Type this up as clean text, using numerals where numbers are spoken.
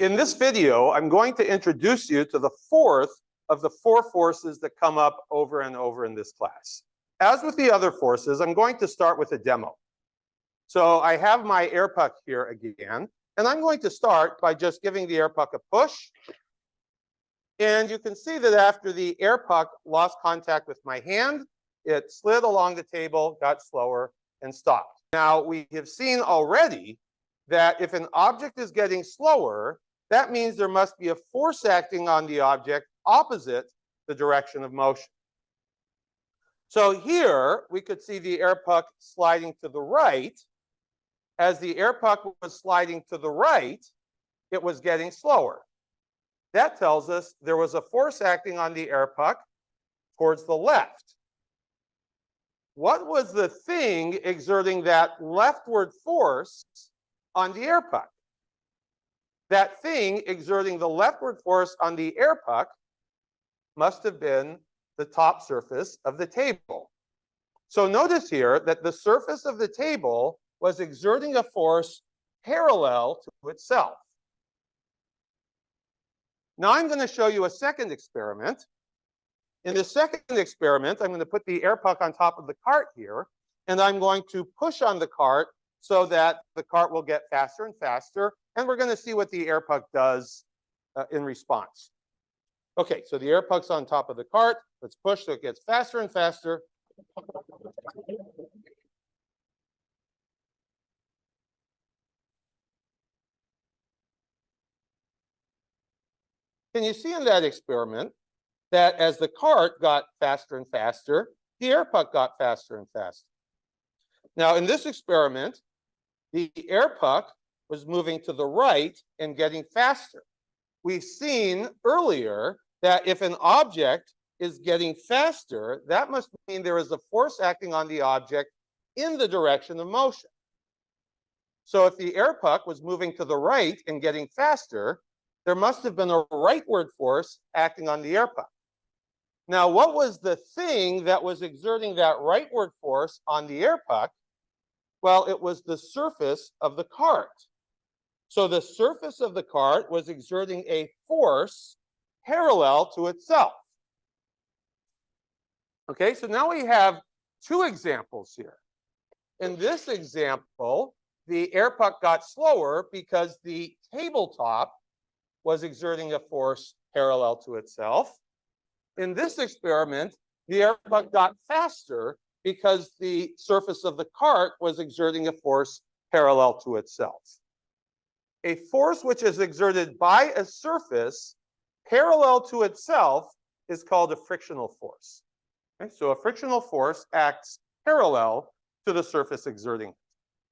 In this video, I'm going to introduce you to the fourth of the four forces that come up over and over in this class. As with the other forces, I'm going to start with a demo. So I have my air puck here again, and I'm going to start by just giving the air puck a push. And you can see that after the air puck lost contact with my hand, it slid along the table, got slower, and stopped. Now, we have seen already that if an object is getting slower, that means there must be a force acting on the object opposite the direction of motion. So here, we could see the air puck sliding to the right. As the air puck was sliding to the right, it was getting slower. That tells us there was a force acting on the air puck towards the left. What was the thing exerting that leftward force on the air puck? That thing exerting the leftward force on the air puck must have been the top surface of the table. So notice here that the surface of the table was exerting a force parallel to itself. Now I'm going to show you a second experiment. In the second experiment, I'm going to put the air puck on top of the cart here, and I'm going to push on the cart so that the cart will get faster and faster, and we're going to see what the air puck does in response. Okay, so the air puck's on top of the cart. Let's push so it gets faster and faster. Can you see in that experiment that as the cart got faster and faster, the air puck got faster and faster? Now, in this experiment, the air puck was moving to the right and getting faster. We've seen earlier that if an object is getting faster, that must mean there is a force acting on the object in the direction of motion. So if the air puck was moving to the right and getting faster, there must have been a rightward force acting on the air puck. Now, what was the thing that was exerting that rightward force on the air puck? Well, it was the surface of the cart. So the surface of the cart was exerting a force parallel to itself. Okay, so now we have two examples here. In this example, the air puck got slower because the tabletop was exerting a force parallel to itself. In this experiment, the air puck got faster because the surface of the cart was exerting a force parallel to itself. A force which is exerted by a surface parallel to itself is called a frictional force. Okay? So a frictional force acts parallel to the surface exerting